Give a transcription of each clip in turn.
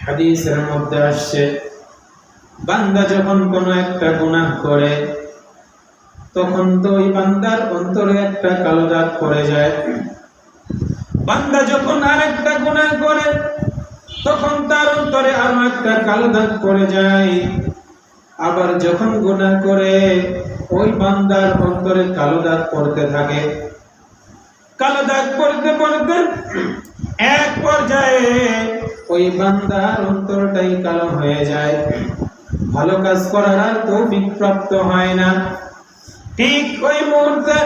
হাদিসের মধ্যে আসছে, বান্দা যখন কোনো একটা গুনাহ করে তখন তো ওই বান্দার অন্তরে একটা কালো দাগ পড়ে যায়। বান্দা যখন আরেকটা গুনাহ করে তখন তার অন্তরে আরো একটা কালো দাগ পড়ে যায়। আবার যখন গুনাহ করে ওই বান্দার অন্তরে কালো দাগ পড়তে থাকে। কালো দাগ পড়তে পড়তে এক পর্যায়ে ওই বান্দার অন্তরটাই কালো হয়ে যায়, ভালো কাজ করার আর তৌফিক প্রাপ্ত হয় না। ঠিক ওই মুহূর্তে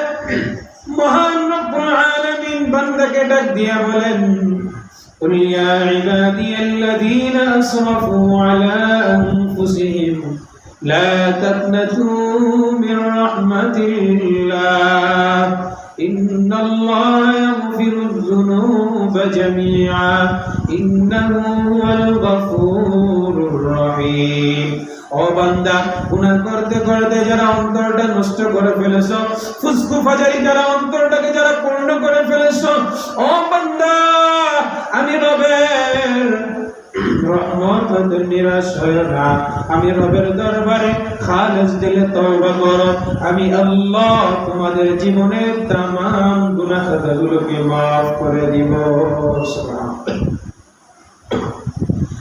মহান রব্বুল আলামিন বান্দাকে ডাক দিয়া বলেন, কুল ইয়া ইবাদিয়াল্লাযীনা আসরাফু আলা আনফুসিহিম লা তাকনাতু মির রাহমাতিল্লাহ ইন্নাল্লাহা ইয়াগফিরুয যুনুবা জামিআ ইন্নাহু হুয়াল গফুরুর রহিম। ও বান্দা, গুনাহ করতে করতে যারা অন্তরটা নষ্ট করে ফেলেছো, ফুসকু ফাজারি যারা অন্তরটাকে যারা পূর্ণ করে ফেলেছো, ও বান্দা আমি রবের রহমতে নিরাশ হয়ো না। আমি রবের দরবারে খালেস দিলে তওবা করো, আমি আল্লাহ তোমাদের জীবনের तमाम গুনাহ খাতাগুলোকে maaf করে দিব। সুবহানাল্লাহ।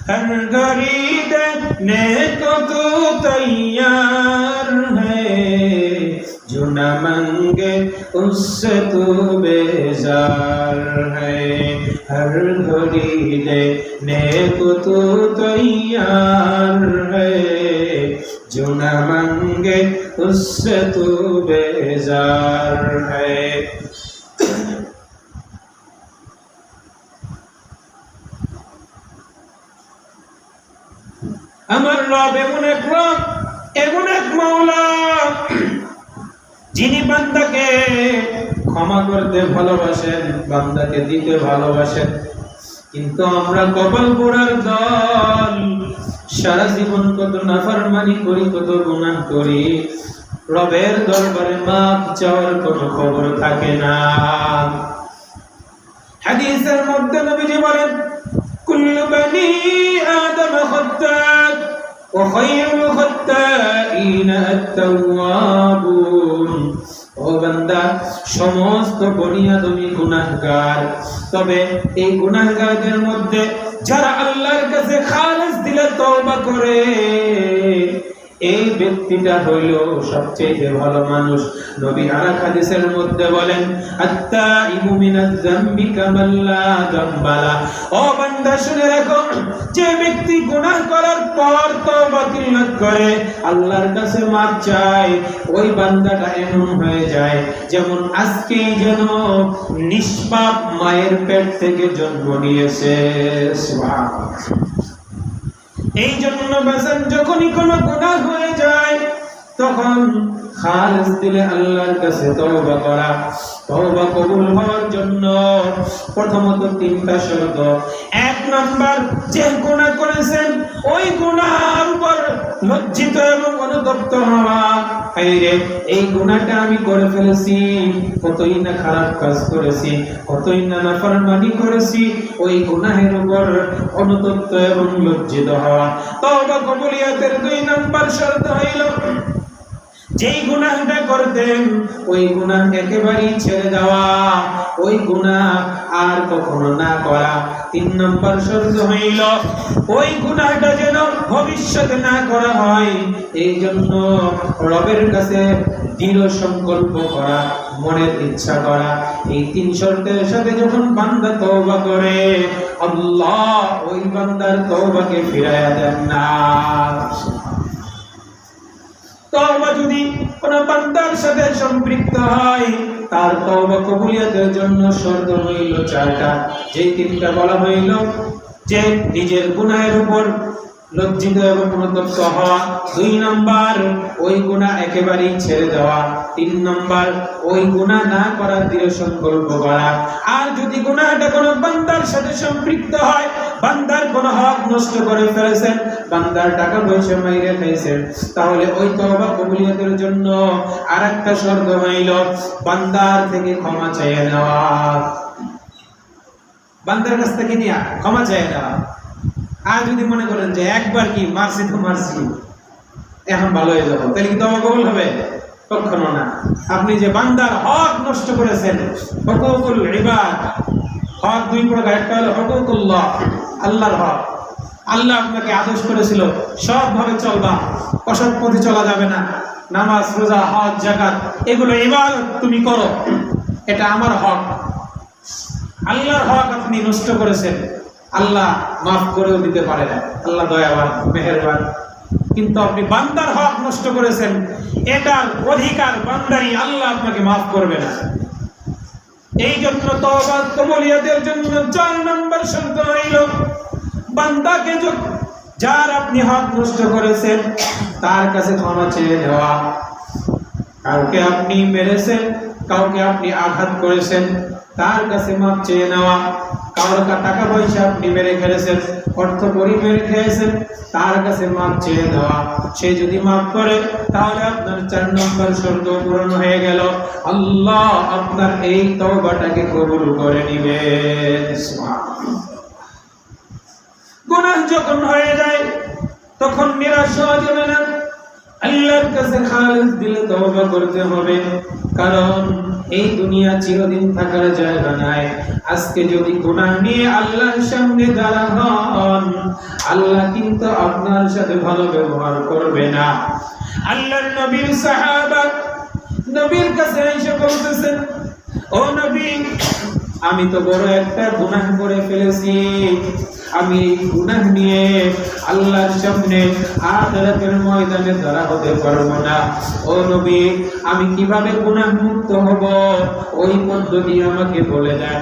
हर घड़ी देने को तू तैयार है, जो न मांगे उससे तू बेजार है। हर घड़ी देने को तू तैयार है, जो न मांगे उससे तू बेजार है। আমার রব এমন এক রব, এমন এক মাওলা, যিনি বান্দাকে ক্ষমা করতে ভালোবাসেন, বান্দাকে দিতে ভালোবাসেন। কিন্তু আমরা কপাল পোড়ার দল, সারা জীবন কত নাফরমানি করি, কত গুনাহ করি, রবের দরবারে মাফ চাওয়ার কোনো খবর থাকে না। হাদিসের মধ্যে নবীজি বলেন, কুল্লু বনি আদম খাত্তাত ওয়া খায়রুল খাত্তাইনা আত-তাওয়াবুন। ও বান্দা, সমস্ত বনি আদমই গুনাহগার, তবে এই গুনাহগারদের মধ্যে যারা আল্লাহর কাছে খালেস দিলে তওবা করে, এই ব্যক্তিটা হইল সবচেয়ে ভালো মানুষ। নবী আরেক হাদিসের মধ্যে বলেন, আত-তাইবু মিনাজ যামবি কামাল্লা যামবালা। ও বান্দা শুনে রাখো, যে ব্যক্তি গুনাহ করার পর তওবা তিলাওয়াত করে, আল্লাহর কাছে মাফ চায়, ওই বান্দাটা এমন হয়ে যায় যেমন আজকেই যেন নিষ্পাপ মায়ের পেট থেকে জন্ম নিয়েছে। সুবহানাল্লাহ। এই জন্য বাজান, যখনই কোনো গুনাহ হয়ে যায় তখন খালেস দিলে আল্লাহর কাছে তওবা করা। তওবা কবুল হওয়ার জন্য প্রথমত তিনটা শর্ত। এক নাম্বার, যে গুনাহ করেছেন ওই গুনাহের উপর লজ্জিত এবং অনুতপ্ত হওয়া। হায়রে, এই গুনাহটা আমি করে ফেলেছি, কতই না খারাপ কাজ করেছি, কতই না নাফরমানি করেছি, ওই গুনাহের উপর অনুতপ্ত এবং লজ্জিত হওয়া। তওবা কবুলিয়াতের দুই নাম্বার শর্ত হইল, যেই গুনাহটা করতেন ওই গুনাহ একেবারেই ছেড়ে দেওয়া, ওই গুনাহ আর কখনো না করা। তিন নম্বর শর্ত হইল, ওই গুনাহটা যেন ভবিষ্যতে না করা হয়, এই জন্য রবের কাছে দৃঢ় সংকল্প করা, মনের ইচ্ছা করা। এই তিন শর্তের সাথে যখন বান্দা তওবা করে, আল্লাহ ওই বান্দার তওবাকে ফিরাইয়া দেন না। তওবা যদি কোন বান্দার সাথে সম্পৃক্ত হয়, তার তওবা কবুলিয়তের জন্য শর্ত হইল চারটা। যেই তিনটা বলা হইল, যে নিজের গুনাহের উপর লজ্জিত এবং অনুতপ্ত হওয়া, দুই নাম্বার ওই গুনাহ একেবারেই ছেড়ে দেওয়া, তিন নাম্বার ওই গুনাহ না করার দৃঢ় সংকল্প করা। আর যদি গুনাহটা কোনো বান্দার সাথে সম্পৃক্ত হয়, বান্দার কোনো হক নষ্ট করে ফেলেছেন, বান্দার টাকা পয়সা মাইরে খাইছেন, তাহলে ওই তওবা কবুলিয়তের জন্য আরেকটা শর্ত হইল বান্দার থেকে ক্ষমা চেয়ে নেওয়া। বান্দার কাছ থেকে নিয়ে ক্ষমা চেয়ে নেওয়া। আর যদি মনে করেন যে একবার কি মারছি তো মারছি, এখন ভালো হয়ে যাবো, তাহলে কি তওবা কবুল হবে? কখনো না। আপনি যে বান্দার হক নষ্ট করেছেন, হুকুকুল ইবাদ, হক দুই প্রকার, একটা হলো হুকুকুল্লাহ, আল্লাহর হক। আল্লাহ আপনাকে আদেশ করেছিল সবভাবে চলবা, অসৎ পথে চলা যাবে না, নামাজ রোজা হজ যাকাত এগুলো ইবাদত তুমি করো, এটা আমার হক। আল্লাহর হক আপনি নষ্ট করেছেন, আল্লাহ মাফ করেও দিতে পারে না, আল্লাহ দয়াবান মেহেরবান। কিন্তু আপনি বান্দার হক নষ্ট করেছেন, এটার অধিকার বান্দারই, আল্লাহ আপনাকে মাফ করবে না। এই জন্য তওবা কবুলিয়তের জন্য 4 নম্বর শর্ত হইল বান্দাকে যার আপনি হক নষ্ট করেছেন তার কাছে ক্ষমা চেয়ে নেওয়া। কাউকে আপনি মেরেছেন, কাউকে আপনি আঘাত করেছেন, তার কাছে মাপ চেয়ে নেওয়া। কারোর টাকা পয়সা আপনি মেরে খেয়েছেন, অর্থ করি মেরে খেয়েছেন, তার কাছে মাপ চেয়ে নেওয়া। সে যদি মাফ করে তাহলে আপনার 4 নম্বর শর্ত পূরণ হয়ে গেল, আল্লাহ আপনার এই তওবাটাকে কবুল করে নিবেন। গুনাহ যখন হয়ে যায় তখন নিরাশ হওয়া যাবে না, আল্লাহর কাছে খালিস দিলে তওবা করতে হবে। কারণ এই দুনিয়া চিরদিন থাকার জায়গা নাই। আজকে যদি গুনাহ নিয়ে আল্লাহর সামনে দাঁড়ান, আল্লাহ কিন্তু আপনার সাথে ভালো ব্যবহার করবে না। আল্লাহর নবীর সাহাবা নবীর কাছে এসে বলতেছেন, ও নবী, আমি তো বড় একটা গুনাহ করে ফেলেছি, আমি এই গুনাহ নিয়ে আল্লাহর সামনে আখিরাতের ময়দানে দাঁড়া হতে পারবো না। ও নবী, আমি কিভাবে গুনাহ মুক্ত হব ওই পদ্ধতি আমাকে বলে দেন।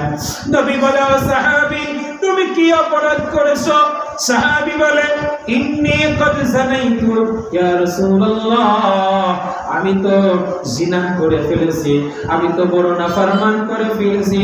নবী বলে, ও সাহাবী, তুমি কি অপরাধ করেছো? সাহাবী বলে, ইন্নী কদ জানাইতু ইয়া রাসূলুল্লাহ, আমি তো জিনা করে ফেলেছি, আমি তো বড় নাফরমান করে ফেলেছি।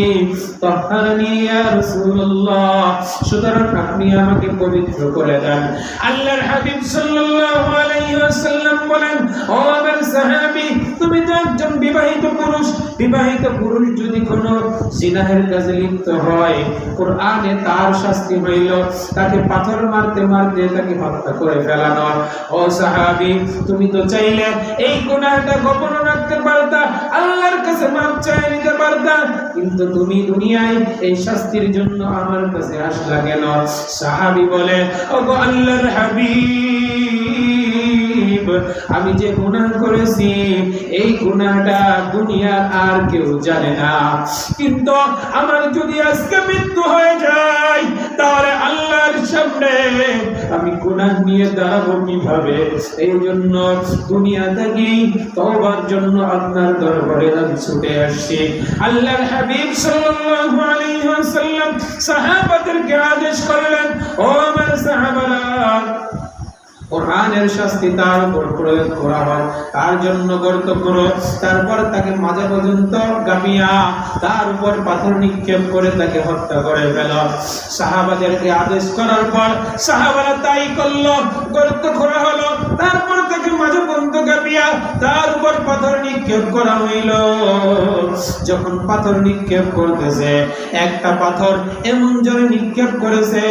তাহহারনি ইয়া রাসূলুল্লাহ, সুতরাং আপনি আমাকে পবিত্র করে দেন। আল্লাহর হাবিব সাল্লাল্লাহু আলাইহি ওয়াসাল্লাম বলেন, ও আমার সাহাবী, তুমি তো একজন বিবাহিত পুরুষ। বিবাহিত পুরুষ যদি কোনো জিনাহের কাজে লিপ্ত হয়, কোরআনে তার শাস্তি হইল তাকে পাথর মারতে মারতে তাকে হত্যা করে ফেলানো। ও সাহাবী, তুমি তো চাইলে এই গুনাহটা গোপন রাখতে পারতা, আল্লাহর কাছে মাফ চেয়ে নিতে পারতা, কিন্তু তুমি দুনিয়ায় এই শাস্তির জন্য আমার কাছে আসলা কেন? সাহাবী বলে, ওগো আল্লাহর হাবিব, আমি যে গুনাহ করেছি এই গুনাহটা দুনিয়ার আর কেউ জানে না, কিন্তু আমার যদি আজকে মৃত্যু হয়ে যায় তাহলে আল্লাহর সামনে আমি গুনাহ নিয়ে দাঁড়াবো কিভাবে? এই জন্য দুনিয়া থেকে তওবার জন্য আপনার দরবারে আমি ছুটে আসছি। আল্লাহর হাবিব সাল্লাল্লাহু আলাইহি ওয়াসাল্লাম সাহাবাদেরকে আদেশ করলেন, ও আমার সাহাবারা, কোরআনের শাস্তি তার উপর প্রয়োগ করা হয়, তার জন্য গর্ত করো, তারপর তাকে মাঝে পর্যন্ত গামিয়া তার উপর পাথর নিক্ষেপ করে তাকে হত্যা করে ফেল। সাহাবাদেরকে আদেশ করার পর সাহাবারা তাই করলো, গর্ত করা হলো, তারপর তাকে মাঝে পর্যন্ত গামিয়া তার উপর পাথর নিক্ষেপ করা হইল। যখন পাথর নিক্ষেপ করতেছে, একটা পাথর এমন জোরে নিক্ষেপ করেছে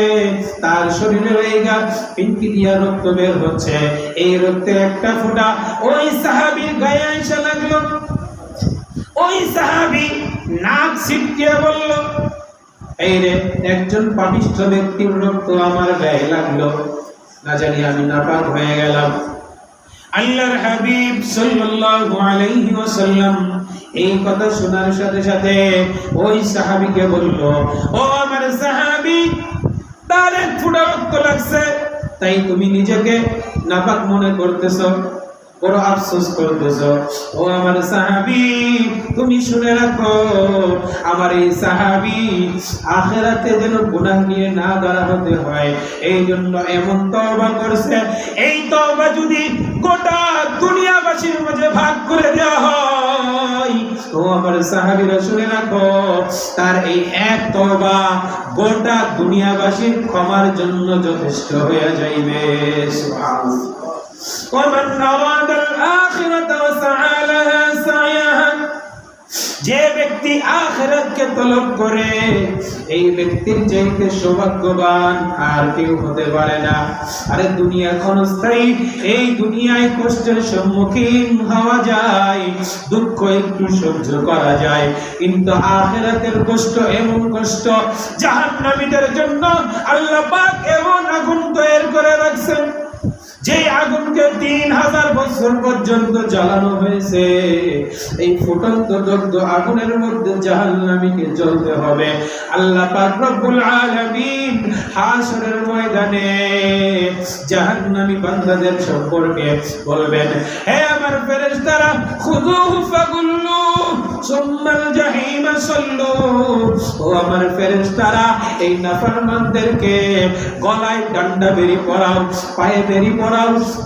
তার শরীরে লেগে পিনকি দিয়া রক্ত বের হচ্ছে। এই রক্তের একটা ফোঁটা ওই সাহাবীর গায়ে এসে লাগলো। ওই সাহাবী নাক ছিটকে বলল, এই রে, একজন পাপিষ্ঠ ব্যক্তির রক্ত আমার গায়ে লাগলো, না জানি আমি নাপাক হয়ে গেলাম। আল্লাহর হাবিব সাল্লাল্লাহু আলাইহি ওয়াসাল্লাম এই কথা শোনার সাথে সাথে ওই সাহাবীকে বলল, ও আমার সাহাবী, তার এক ফোঁটা রক্ত লাগছে, তাই তুমি নিজেকে নাপাক মনে করতেছো, বড় আফসোস করতেছো। ও আমার সাহাবী, তুমি শুনে রাখো, আমার এই সাহাবী আখিরাতে যেন গুনাহ নিয়ে না দাঁড়া হতে হয়, এই জন্য এমন তওবা করছে। এই তওবা যদি গোটা দুনিয়াবাসীর মাঝে ভাগ করে দেওয়া হয়, ও আমার সাহাবীরা শুনে রাখো, তার এই এক তওবা গোটা দুনিয়াবাসীর ক্ষমার জন্য যথেষ্ট হয়ে যাইবে। সুবহানাল্লাহ। ومن أراد الآخرة وسعى لها سعيها যে ব্যক্তি আখিরাতকে তলব করে এই ব্যক্তির চাইতে সৌভাগ্যবান আর কেউ হতে পারে না। আরে দুনিয়া ক্ষণস্থায়ী, এই দুনিয়ায় কষ্টের সম্মুখীন হওয়া যায়, দুঃখ একটু সহ্য করা যায়, কিন্তু আখিরাতের কষ্ট এমন কষ্ট, জাহান্নামীদের জন্য আল্লাহ পাক এমন আগুন তৈরি করে রাখছেন যে আগুনকে 3000 বছর পর্যন্ত জ্বালানো হয়েছে। এই ফুটন্ত দগ্ধ আগুনের মধ্যে জাহান্নামীকে জ্বলতে হবে। আল্লাহ পাক রব্বুল আলামিন হাশরের ময়দানে জাহান্নামী বান্দাদের সম্পর্কে বলবেন, হে আমার ফেরেশতারা, খুযুহু ফাগুল্লু সুম্মাল জাহিমা সাল্লু। ও আমার ফেরেশতারা, এই নাফরমানদেরকে গলায় ডান্ডা বেরি পরাও, পায়ে বেরি পরাও,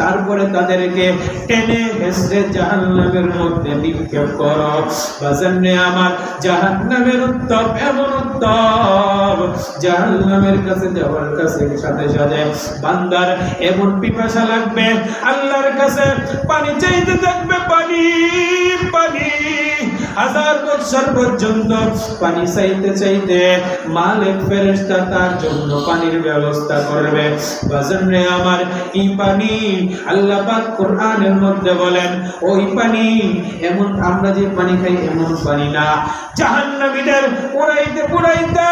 তারপরে তাদেরকে টেনে হেসড়ে জাহান্নামের মধ্যে নিক্ষেপ করো। বাজানে আমার জাহান্নামের উত্তপ এমন উত্তপ, জাহান্নামের কাছে যাওয়ার কাছে সাথে সাথে বান্দার এমন পিপাসা লাগবে, আল্লাহর কাছে পানি চাইতে থাকবে, পানি পানি, 1000 বছর পর্যন্ত পানি চাইতে চাইতে মালিক ফেরেশতা তার জন্য পানির ব্যবস্থা করবে। বাজানে আমার এই পানি আল্লাহ পাক কোরআনের মধ্যে বলেন, ওই পানি এমন আমরা যে পানি খাই এমন পানি না। জাহান্নামীদের পোড়াইতে পোড়াইতে,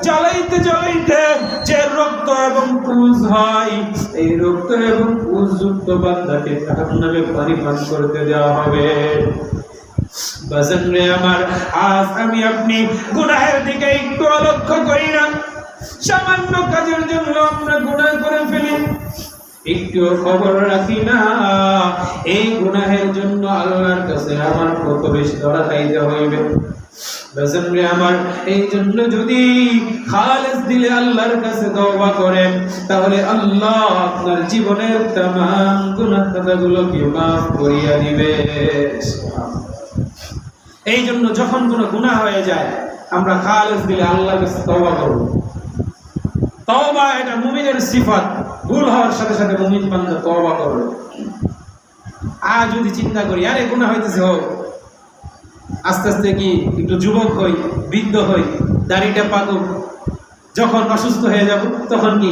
জ্বালাইতে জ্বালাইতে যে রক্ত এবং পুজ হয়, এই রক্ত এবং পুজ যুক্ত বান্দাকে জাহান্নামে পানি পান করতে দেওয়া হবে। বাজারে আমার, আজ আমি আপনি গুনাহের দিকে একটু লক্ষ্য করি না। সামান্য কাজের জন্য আমরা গুনাহ করে ফেলি, একটু খবর রাখি না। এই গুনাহের জন্য আল্লাহর কাছে আমার কত বেশি ধরা খাইতে হইবে। বাজারে আমার, এই জন্য যদি খালেস দিলে আল্লাহর কাছে তওবা করেন, তাহলে আল্লাহ আপনার জীবনের तमाम গুনাহ খাতাগুলোকে মাফ করিয়া দিবে। এই জন্য যখন কোনো গুনাহ হয়ে যায়, আমরা খালেস দিলে আল্লাহর কাছে তওবা করব। তওবা এটা মুমিনের সিফাত। ভুল হওয়ার সাথে সাথে মুমিন বান্দা তওবা করবে। আর যদি চিন্তা করি, আরে গুনাহ হইতেছে, হোক, আস্তে আস্তে কি একটু যুবক হই, বৃদ্ধ হই, দাড়িটা পাকুক, যখন অসুস্থ হয়ে যাব তখন কি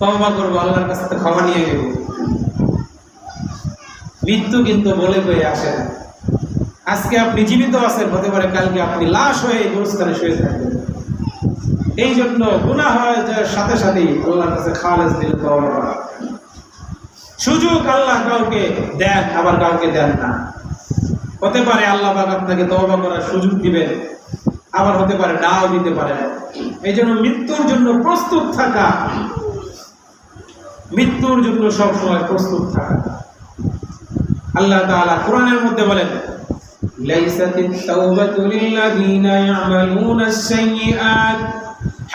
তওবা করব, আল্লাহর কাছে ক্ষমা নিয়ে নেব। মৃত্যু কিন্তু বলে কয়ে আসে না। আজকে আপনি জীবিত আছেন, হতে পারে কালকে আপনি লাশ হয়ে গোরস্থানে শুয়ে থাকবেন। এই জন্য গুনাহ হয়ে যাওয়ার সাথে সাথেই আল্লাহর কাছে খালেস দিল তওবা করা। সুযোগ আল্লাহ কাউকে দেন, আবার কাউকে দেন না। হতে পারে আল্লাহ পাক আপনাকে তওবা করার সুযোগ দিবেন, আবার হতে পারে নাও দিতে পারে। এই জন্য মৃত্যুর জন্য প্রস্তুত থাকা, মৃত্যুর জন্য সবসময় প্রস্তুত থাকা। আল্লাহ তাআলা কোরআনের মধ্যে বলেন, লাইসাতিত তাওবাতু লিল্লাযীনা ইয়ামালুনাস সাইয়্যাত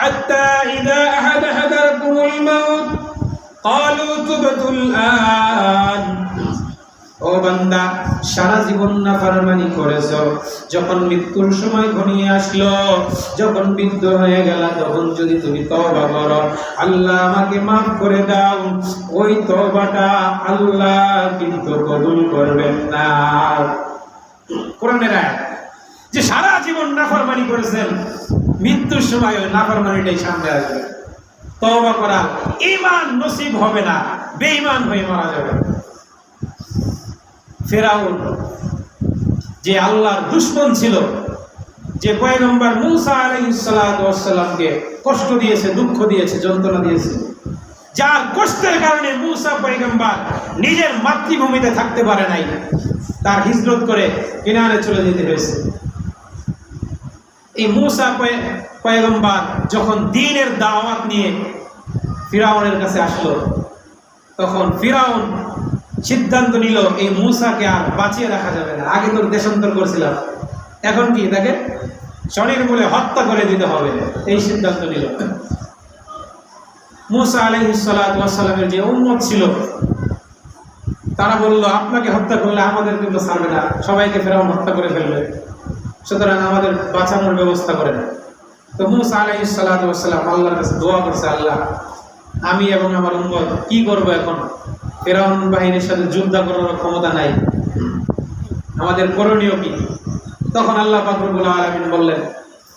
হাত্তা ইযা আহাদাকুমুল মাউত ক্বালু তুবতুল আন। ও বান্দা, সারা জীবন নাফরমানি করেছো, যখন মৃত্যুর সময় ঘনিয়ে আসলো, যখন বৃদ্ধ হয়ে গেল, তখন যদি তুমি তওবা করো, আল্লাহ আমাকে মাফ করে দাও, ওই তওবাটা আল্লাহ কিন্তু কবুল করবেন না। কোরআনের আয়াত যে সারা জীবন নাফরমানি করেছেন, মৃত্যুর সময় ওই নাফরমানিটাই সামনে আসবে। তওবা করা ঈমান নসিব হবে না, বেঈমান হয়ে মারা যাবে। ফিরাউন যে আল্লাহর দুশমন ছিল, যে পয়গম্বর মূসা আলাইহিস সালাতু ওয়াস সালামকে কষ্ট দিয়েছে, দুঃখ দিয়েছে, যন্ত্রণা দিয়েছে, যার কষ্টের কারণে মূসা পয়গম্বর নিজের মাতৃভূমিতে থাকতে পারে নাই, তার হিজরত করে কিনারে চলে যেতে হয়েছে। এই মূসা পয়গম্বর যখন দ্বীনের দাওয়াত নিয়ে ফিরাউনের কাছে আসলো, তখন ফিরাউন সিদ্ধান্ত নিল এই মূসাকে আর বাঁচিয়ে রাখা যাবে না। আগে তো দেশান্তর করেছিলাম, এখন কি তাকে স্বনির্মূলে হত্যা করে দিতে হবে, এই সিদ্ধান্ত নিল। মূসা আলাইহিস সালাতু ওয়াস সালামের যে উম্মত ছিল, তারা বলল, আপনাকে হত্যা করলে আমাদের কিন্তু ছাড়বে না, সবাইকে ফিরাউন হত্যা করে ফেলবে, সুতরাং আমাদের বাঁচানোর ব্যবস্থা করেন। তো মূসা আলাইহিস সালাতু ওয়াস সালাম আল্লাহর কাছে দোয়া করছে, আল্লাহ, আমি এবং আমার উম্মত কি করব এখন? ফিরাউন বাহিনীর সাথে যুদ্ধ করার ক্ষমতা নাই, আমাদের করণীয় কি? তখন আল্লাহ পাক রব্বুল আলামিন বললেন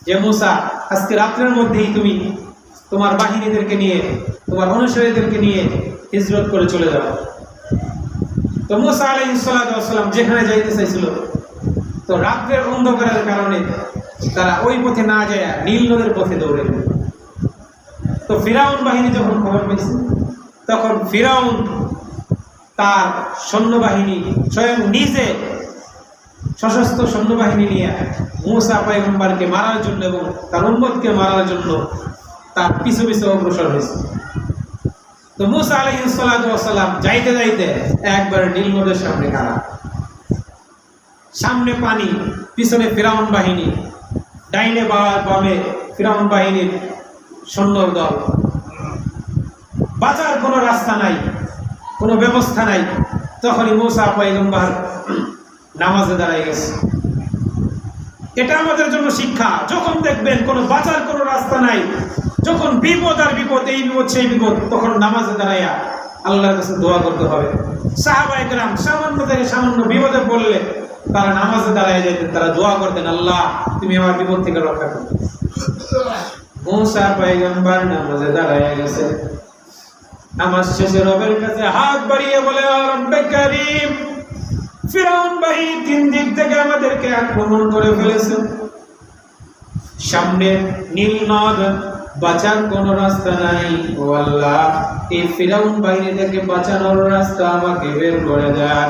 যে মুসা, আজকে রাত্রের মধ্যেই তুমি তোমার বাহিনীদেরকে নিয়ে, তোমার অনুসারীদেরকে নিয়ে হিজরত করে চলে যাও। তো মুসা আলাইহিস সালাতু ওয়াস সালাম যেখানে যাইতে চাইছিল, তো রাত্রের অন্ধকারের কারণে তারা ওই পথে না যায় নীল নদের পথে দৌড়ে গেল। তো ফিরাউন বাহিনী যখন খবর পেয়েছে, তখন ফিরাউন তার সৈন্যবাহিনী স্বয়ং নিজে সশস্ত্র সৈন্যবাহিনী নিয়ে মুসা পয়গম্বরকে মারার জন্য এবং তার উম্মতকে মারার জন্য তার পিছু পিছু অগ্রসর হয়েছে। তো মুসা আলাইহিস সালাতু ওয়াস সালাম যাইতে যাইতে একবার নীল নদের সামনে খাড়া, সামনে পানি, পিছনে ফিরাউন বাহিনী, ডাইনে বামে ফিরাউন বাহিনীর সৈন্য দল, বাঁচার কোনো রাস্তা নাই, কোনো ব্যবস্থা নাই। তখনই মুসা পয়গম্বর নামাজে দাঁড়ায় গেছে। এটা আমাদের জন্য শিক্ষা। যখন দেখবেন কোনো বাঁচার কোনো রাস্তা নাই, যখন বিপদ আর বিপদ, এই বিপদ সেই বিপদ, তখন নামাজে দাঁড়াইয়া আল্লাহর কাছে দোয়া করতে হবে। সাহাবায়ে কেরাম সামান্য থেকে সামান্য বিপদে পড়লে তারা নামাজে দাঁড়ায় যেতেন, তারা দোয়া করতেন, আল্লাহ তুমি আমার বিপদ থেকে রক্ষা করো। মুসা পয়গম্বর নামাজে দাঁড়ায় গেছে। নামাজ শেষে রবের কাছে হাত বাড়িয়ে বলে, রব্বে কারীম, ফিরাউন বাহিনী তিন দিক থেকে আমাদেরকে আক্রমণ করে ফেলেছে। সামনে নীল নদ, বাঁচার কোনো রাস্তা নাই। ও আল্লাহ, এই ফিরাউন বাহিনী থেকে বাঁচানোর রাস্তা আমাকে বের করে দেন।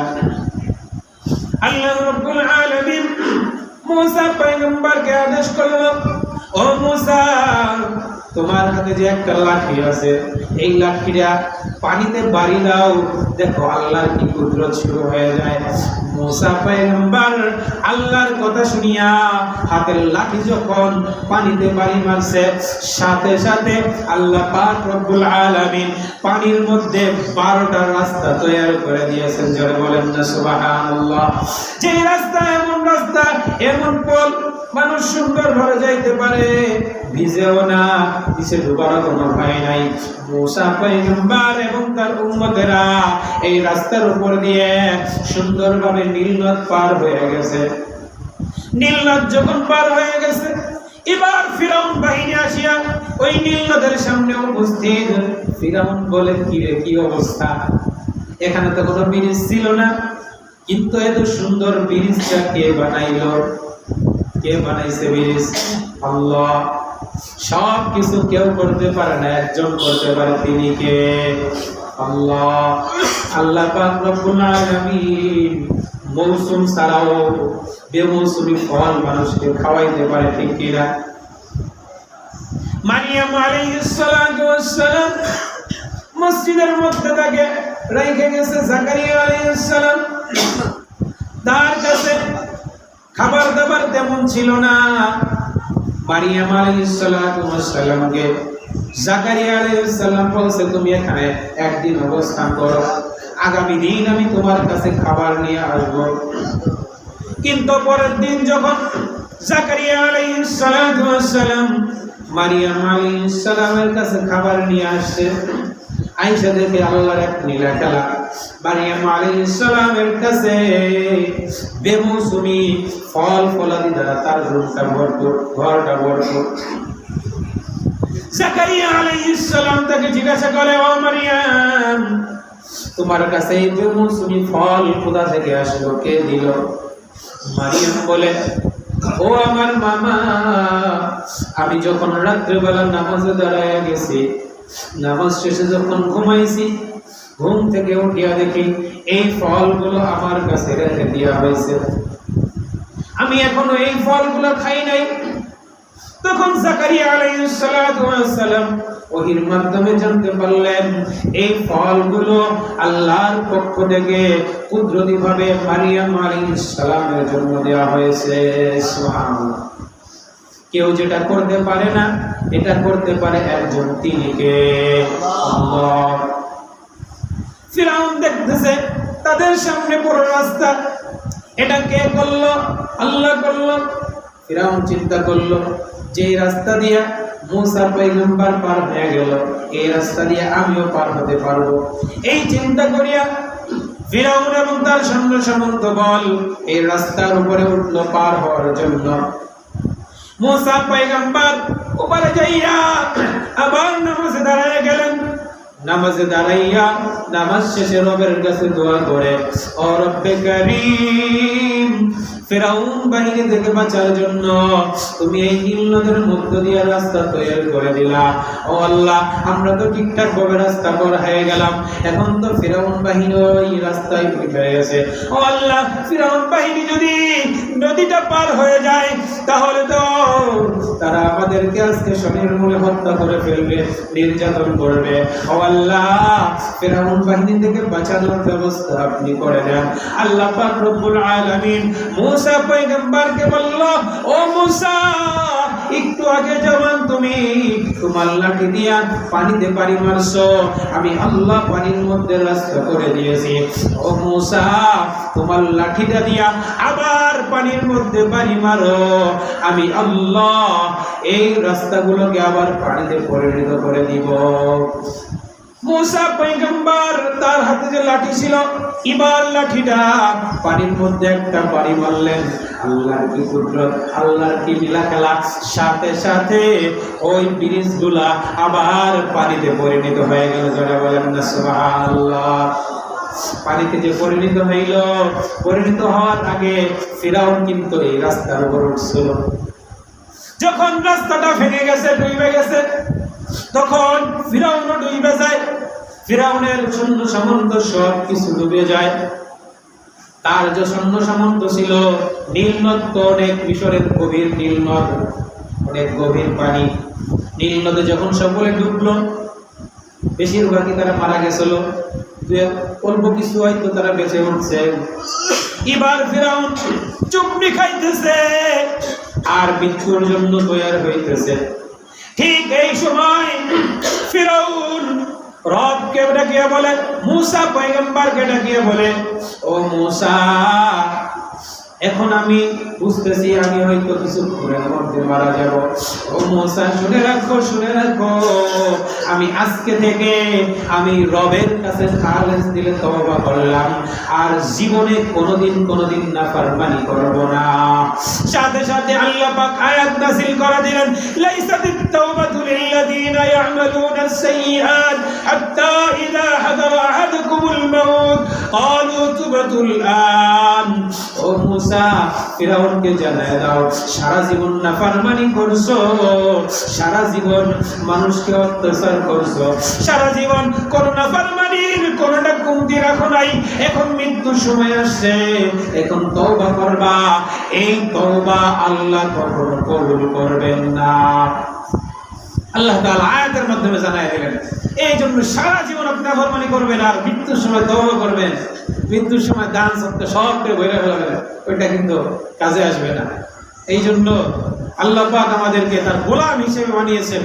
আল্লাহ রাব্বুল আলামিন মুসা পয়গম্বরকে আদেশ করলেন, ও মুসা, তোমার হাতে যে একটা লাঠি আছে, এই লাঠিটা পানিতে বাড়ি দাও, দেখো আল্লাহর কি কুদরত শুরু হয়ে যায়। মুসা পয়গম্বর আল্লাহর কথা শুনিয়া হাতের লাঠি যখন পানিতে বাড়ি মারছে, সাথে সাথে আল্লাহ পাক রব্বুল আলামিন পানির মধ্যে 12টা রাস্তা তৈরি করে দিয়েছেন। জোরে বলেন না সুবহানাল্লাহ। যে রাস্তা, এমন রাস্তা, এমন পথ মানুষ সুন্দরভাবে যাইতে পারে, ভিজেও না, নিচে ডুবারও কোনো ভয় নাই। মুসা পয়গম্বর এবং তার উম্মতেরা এই রাস্তার উপর দিয়ে সুন্দরভাবে নীল নদ পার হয়ে গেছে। নীল নদ যখন পার হয়ে গেছে, এবার ফিরাউন বাহিনী আসিয়া ওই নীল নদের সামনে উপস্থিত। ফিরাউন বলে, কি রে, কি অবস্থা? এখানে তো কোনো ব্রিজ ছিল না, কিন্তু এত সুন্দর ব্রিজটা কে বানাইলো? কে বানাইছে ব্রিজ? আল্লাহ। সব কিছু কেউ করতে পারে না, একজন করতে পারে, তিনি কে? আল্লাহ। আল্লাহ পাক রব্বুল আলামিন মৌসুম ছাড়াও বেমৌসুমি ফল মানুষকে খাওয়াইতে পারে, ঠিক কিনা? মারিয়াম আলাইহিস সালাতু ওয়াস সালাম মসজিদের মধ্যে তাকে রেখে গেছে জাকারিয়া আলাইহিস সালাম। তার কাছে খাবার দাবার তেমন ছিল না। মারিয়াম আলাইহিস সালাতু ওয়াস সালামকে জাকারিয়া আলাইহিস সালাম বলছে, তুমি এখানে একদিন অবস্থান করো, আগামী দিন আমি তোমার কাছে খাবার নিয়ে আসব। কিন্তু পরের দিন যখন জাকারিয়া আলাইহিস সালাতু ওয়াস সালাম মারিয়াম আলাইহিস সালামের কাছে খাবার নিয়ে আসছে, আয়েশা দেখে আল্লাহর এক নীলা খেলা। মারিয়াম আলাইহিস সালামের কাছে বেমৌসুমি ফল ফলাদি দ্বারা তার রূপটা ভরপুর, ঘরটা ভরপুর। জাকারিয়া আলাইহিস সালাম তাকে জিজ্ঞাসা করে, ও মারিয়াম, তোমার কাছে এই বেমৌসুমি ফল কোথা থেকে আসলো, কে দিল? মারিয়াম বলে, ও আমার মামা, আমি যখন রাত্রিবেলা নামাজে দাঁড়ায় গেছি, নামাজ শেষে যখন ঘুমাইছি, ঘুম থেকে উঠিয়া দেখি এই ফলগুলো আমার কাছে রেখে দেওয়া হয়েছে, আমি এখনো এই ফলগুলো খাই নাই। তখন জাকারিয়া আলাইহিস সালাতু ওয়াস সালাম ওহীর মাধ্যমে জানতে পারলেন এই ফলগুলো আল্লাহর পক্ষ থেকে কুদরতিভাবে মারিয়াম আলাইহিস সালামের জন্য দেওয়া হয়েছে। সুবহানাল্লাহ। কেউ যেটা করতে পারে না, এটা করতে পারে একজন, তিনি কে? আল্লাহ। ফিরাউন দেখতেছে তাদের সামনে পুরো রাস্তা, এটা কে করলো? আল্লাহ করলো। ফিরাউন চিন্তা করলো, যে রাস্তা দিয়ে মুসা পয়গম্বর পার হয়ে গেল, এই রাস্তা দিয়ে আমিও পার হতে পারবো। এই চিন্তা করিয়া ফিরাউন এবং তার সৈন্য সামন্ত বল এই রাস্তার উপরে উঠলো পার হওয়ার জন্য। মুসা পয়গম্বর উপরে যাইয়া আবার নামাজে দাঁড়ায় গেলেন। নামাজে দাঁড়াইয়া নামাজ শেষে রবের কাছে দোয়া করে, ও রব্বে কারীম, ফিরাউন বাহিনী থেকে বাঁচার জন্য তুমি এই নীল নদের মধ্য দিয়ে রাস্তা তৈরি করে দিলা। ও আল্লাহ, আমরা তো ঠিকঠাক ভাবে রাস্তা পার হয়ে গেলাম, এখন তো ফিরাউন বাহিনী ওই রাস্তায় উঠে গেছে। ও আল্লাহ, ফিরাউন বাহিনী যদি নদীটা পার হয়ে যায় তাহলে তো তারা আমাদেরকে আজকে স্বনির্মূলে হত্যা করে ফেলবে, নির্যাতন করবে। ও আল্লাহ, ফিরাউন বাহিনী থেকে বাঁচানোর ব্যবস্থা আপনি করে দেন। আল্লাহ পাক রব্বুল আলামিন মুসা পয়গম্বরকে বলল, ও মুসা, একটু আগে যেমন তুমি তোমার লাঠি দিয়া পানিতে পানি মারছো, আমি আল্লাহ পানির মধ্যে রাস্তা করে দিয়েছি। ও মুসা, তোমার লাঠিটা দিয়া আবার পানির মধ্যে পানি মারো, আমি আল্লাহ এই রাস্তাগুলোকে আবার পানিতে পরিণত করে দিব। মুসা পয়গম্বর তার হাতে যে লাঠি ছিল, এবার লাঠিটা পানির মধ্যে একটা বাড়ি মারলেন। আল্লাহর কি কুদরত, আল্লাহর কি লীলা খেলা, সাথে সাথে ওই ব্রিজগুলা আবার পানিতে পরিণত হয়ে গেল। যারা বলেন না সুবহানাল্লাহ। পানিতে যে পরিণত হইল, পরিণত হওয়ার আগে ফিরাউন কিন্তু এই রাস্তার উপর উঠছিল। যখন রাস্তাটা ভেঙে গেছে, ডুবে গেছে, তখন ফিরাউনও ডুবে যায়। ফিরাউনের সৈন্য সামন্ত সব কিছু ডুবে যায়। তার যে সৈন্য সামন্ত ছিল, নীল নদ তো অনেক, মিশরের গভীর নীল নদ, অনেক গভীর পানি। নীল নদে যখন সকলে ডুবলো, বেশিরভাগই তারা মারা গেছিল, অল্প কিছু হয়তো তারা বেঁচে উঠছে। এবার ফিরাউন চুপড়ি খাইতেছে আর মৃত্যুর জন্য তৈরি হইতেছে। ঠিক এই সময় ফিরাউন রবকে ডাকিয়ে বলে, মুসা পয়গম্বরকে ডাকিয়ে বলে, ও মুসা, এখন আমি বুঝতেছি আমি হয়তো কিছুক্ষণের মধ্যে মারা যাব। ও মুসা, শুনে রাখো, শুনে রাখো, আমি আজকে থেকে আমি রবের কাছে খালেস দিলে তওবা করলাম, আর জীবনে কোনোদিন নাফরমানি করব না। সাথে সাথে আল্লাহ পাক আয়াত নাযিল করে দিলেন, লাইসাতিত তাওবাতু লিল্লাযিনা ইয়া'মালুনাস সাইয়্যাত হাত্তা ইযা হাদারা আহাদাকুমুল মাউত ক্বালু তুবতুল আন। ও মুসা, ফিরাউনকে জানায় দাও, সারা জীবন নাফরমানি করছো, সারা জীবন মানুষকে অত্যাচার করছো, সারা জীবন কোন নাফরমানির কোনটা কমতি রাখো নাই, এখন মৃত্যুর সময় আসছে, এখন তওবা করবা। এই তওবা আল্লাহ কখনো কবুল করবেন না। আল্লাহ তাআলা আয়াতের মাধ্যমে জানায় দিলেন, এই জন্য সারা জীবন আপনি নাফরমানি করবেন আর মৃত্যুর সময় তওবা করবেন। মৃত্যুর সময় দান সত্য সবকে বইরে ফেলবেন, ওইটা কিন্তু কাজে আসবে না। এই জন্য আল্লাহ পাক আমাদেরকে তার গোলাম হিসেবে বানিয়েছেন।